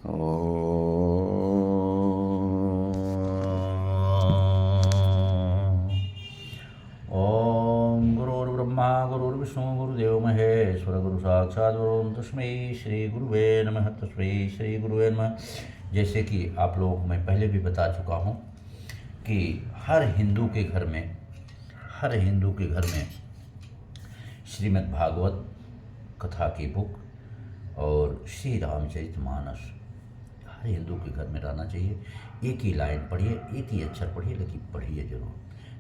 ओम गुरुर्ब्रह्मा गुरुर्विष्णु गुरुदेव महेश्वर गुरु साक्षात् परब्रह्म तस्मै श्री गुरुवे नमः। तस्मै श्री गुरुवे नमः। जैसे कि आप लोगों को मैं पहले भी बता चुका हूँ कि हर हिंदू के घर में श्रीमद् भागवत कथा की बुक और श्री रामचरितमानस हर हिंदू के घर में रहना चाहिए। एक ही लाइन पढ़िए, एक ही अक्षर पढ़िए, लेकिन पढ़िए जरूर।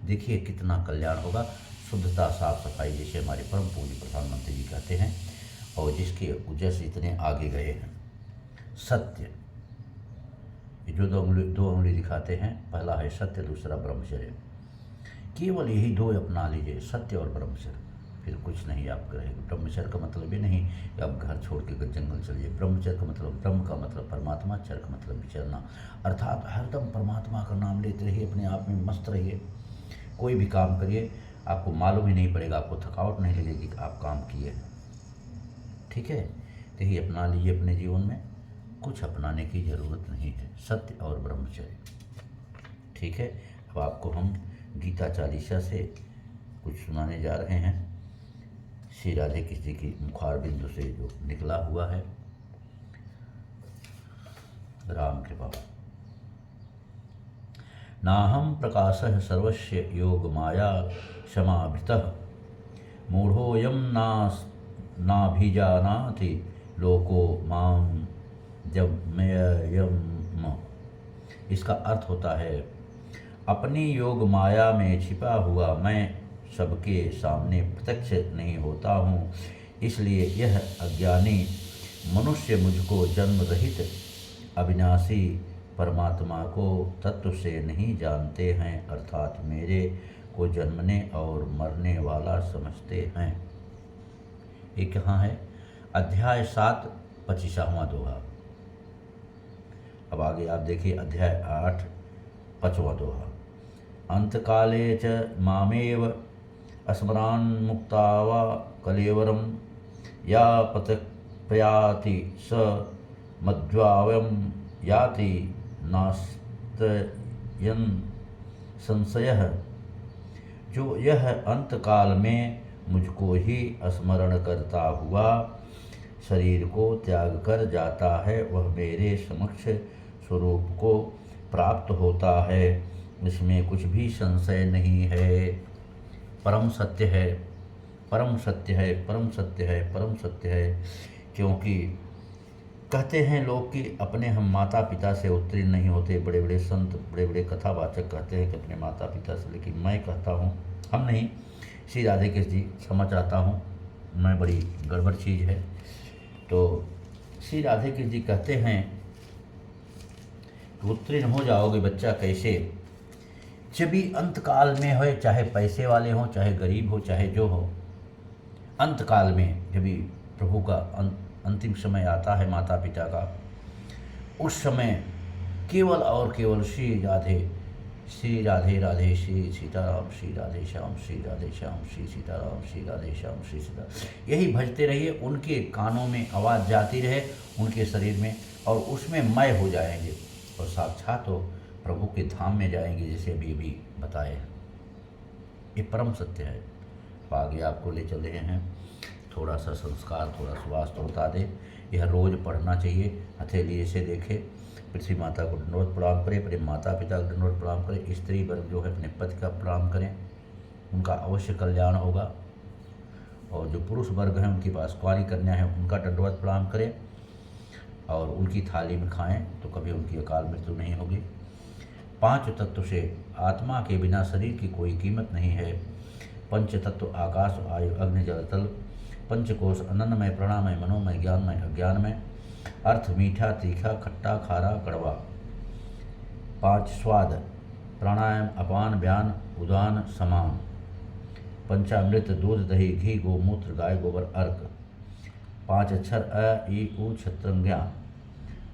देखिए कितना कल्याण होगा। शुद्धता, साफ सफाई, जैसे हमारे परम पूज्य प्रधानमंत्री जी कहते हैं, और जिसके जैसे इतने आगे गए हैं। सत्य, जो दो उंगली दिखाते हैं, पहला है सत्य, दूसरा ब्रह्मचर्य। केवल यही दो अपना लीजिए, सत्य और ब्रह्मचर्य, फिर कुछ नहीं आपका रहेगा। ब्रह्मचर्य का मतलब ये नहीं कि आप घर छोड़ के जंगल चलिए। ब्रह्मचर्य का मतलब, ब्रह्म का मतलब परमात्मा, चर्य का मतलब विचरना, अर्थात हरदम परमात्मा का नाम लेते रहिए, अपने आप में मस्त रहिए। कोई भी काम करिए, आपको मालूम ही नहीं पड़ेगा, आपको थकावट नहीं लगेगी कि आप काम किए हैं। ठीक है, तो यही अपना लीजिए अपने जीवन में, कुछ अपनाने की ज़रूरत नहीं है। सत्य और ब्रह्मचर्य। ठीक है, अब आपको हम गीता चालीसा से कुछ सुनाने जा रहे हैं। श्री राधे कृष्ण की मुखार बिंदु से जो निकला हुआ है। राम कृपा। नाहं प्रकाशः सर्वस्य योगमाया समावृतः मूढ़ोऽयं नाभिजानाति लोको मां जम्मेयम्। इसका अर्थ होता है, अपनी योग माया में छिपा हुआ मैं सबके सामने प्रत्यक्ष नहीं होता हूँ, इसलिए यह अज्ञानी मनुष्य मुझको जन्म रहित अविनाशी परमात्मा को तत्व से नहीं जानते हैं, अर्थात मेरे को जन्मने और मरने वाला समझते हैं। ये कहाँ है? अध्याय 7 25वां दोहा। अब आगे आप देखिए अध्याय 8 5वां दोहा। अंतकाले च मामेव अस्मरान् मुक्तावा कलेवरम या प्रयाति स मध्वावयं याति नास्तयन् संशयः। जो यह अंतकाल में मुझको ही स्मरण करता हुआ शरीर को त्याग कर जाता है, वह मेरे समक्ष स्वरूप को प्राप्त होता है, इसमें कुछ भी संशय नहीं है। परम सत्य है, परम सत्य है, परम सत्य है, परम सत्य है। क्योंकि कहते हैं लोग कि अपने हम माता पिता से उत्तीर्ण नहीं होते। बड़े बड़े संत, बड़े बड़े कथावाचक कहते हैं कि अपने माता पिता से, लेकिन मैं कहता हूँ हम नहीं। श्री राधे कृष्ण जी क्षमा चाहता हूँ, मैं बड़ी गड़बड़ चीज़ है। तो श्री राधे कृष्ण जी कहते हैं कि उत्तीर्ण हो जाओगे बच्चा कैसे? जब भी अंतकाल में हो, चाहे पैसे वाले हों, चाहे गरीब हो, चाहे जो हो, अंतकाल में जब भी प्रभु का अंतिम समय आता है माता पिता का, उस समय केवल और केवल श्री राधे राधे श्री सीताराम, श्री राधे श्याम, श्री राधे श्याम, श्री सीताराम, श्री राधे श्याम, श्री सीताराम, यही भजते रहिए। उनके कानों में आवाज़ जाती रहे, उनके शरीर में, और उसमें मय हो जाएंगे और साक्षात हो प्रभु के धाम में जाएंगे, जैसे अभी अभी बताए हैं। ये परम सत्य है। आगे आपको ले चल रहे हैं, थोड़ा सा संस्कार, थोड़ा स्वास्थ्य बता दे। यह रोज़ पढ़ना चाहिए। हथेली ऐसे देखे, पृथ्वी माता को दंडवत प्रणाम करें, अपने माता पिता को दंडवत प्रणाम करें। स्त्री वर्ग जो है अपने पति का प्रणाम करें, उनका अवश्य कल्याण होगा। और जो पुरुष वर्ग हैं, उनके पास कुंवारी कन्या है, उनका दंडवत प्रणाम करें और उनकी थाली में खाएं, तो कभी उनकी अकाल मृत्यु नहीं होगी। 5 तत्व से आत्मा के बिना शरीर की कोई कीमत नहीं है। 5 तत्व आकाश, वायु, अग्नि, जल, थल, पंचकोश, अन्नमय, प्राणमय, मनोमय, ज्ञानमय, अज्ञानमय, अर्थ, मीठा, तीखा, खट्टा, खारा, कड़वा। 5 स्वाद, प्राणायाम, अपान, व्यान, उदान, समान। पंचामृत, दूध, दही, घी, गोमूत्र, गाय गोबर, अर्क। 5 अक्षर, अ, ई, उ, छत्रम, ज्ञान।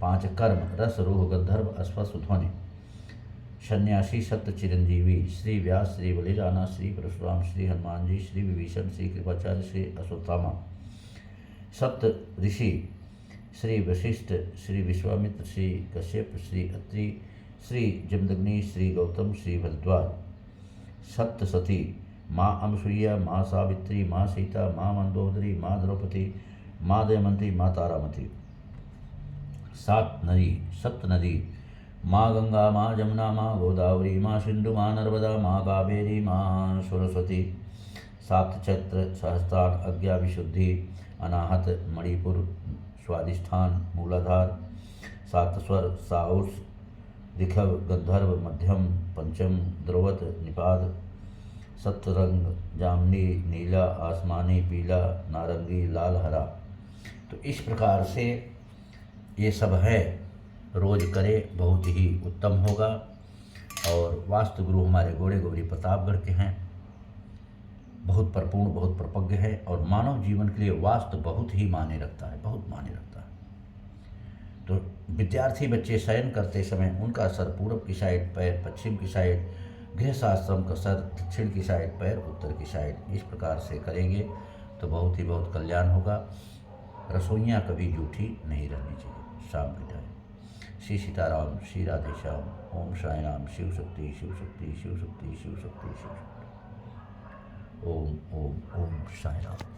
5 कर्म, रस, रूह, गंधर्व, अस्पर्श, ध्वनि। सन्यासी, सत्य, चिरंजीवी, श्री व्यास, श्री बलिराना, श्री परशुराम, श्री हनुमान जी, श्री विभीषण, श्री कृपाचार्य, श्री अश्वत्थामा। सप्त ऋषि, श्री वशिष्ठ, श्री विश्वामित्र, श्री कश्यप, श्री अत्रि, श्री जमदग्नि, श्री गौतम, श्री भरद्वाज, सप्तसती, माँ अनसुईया, माँ सावित्री, माँ सीता, माँ मंदोदरी, माँ द्रौपदी, माँ दमयंती, माँ तारामती, सात नदी, सप्त नदी, माँ गंगा, माँ जमुना, माँ गोदावरी, माँ सिंधु, माँ नर्मदा, माँ कावेरी, माँ सरस्वती, सात चैत्र, सहस्त्रान, अज्ञा, विशुद्धि, अनाहत, मणिपुर, स्वादिष्ठान, मूलाधार, सात स्वर, साउस, ऋषभ, गंधर्व, मध्यम, पंचम, ध्रुवत, निपात, सप्तरंग, जामनी, नीला, आसमानी, पीला, नारंगी, लाल, हरा। तो इस प्रकार से ये सब है, रोज करे बहुत ही उत्तम होगा। और वास्तु गुरु हमारे गोड़े गौरी प्रतापगढ़ के हैं, बहुत परिपूर्ण, बहुत प्रपज्ञ है और मानव जीवन के लिए वास्तु बहुत ही मायने रखता है, बहुत मायने रखता है। तो विद्यार्थी बच्चे शयन करते समय उनका सर पूरब की साइड, पैर पश्चिम की साइड, गृहस्थाश्रम का सर दक्षिण की साइड, पैर उत्तर की साइड, इस प्रकार से करेंगे तो बहुत ही बहुत कल्याण होगा। रसोइयाँ कभी जूठी नहीं रहनी चाहिए शाम के टाइम। श्री सीताराम, श्री राधे श्याम, ओम साई राम, शिव शक्ति, शिव शक्ति, शिव शक्ति, शिव शक्ति, शिव शक्ति। ओम ओम ओम साई राम।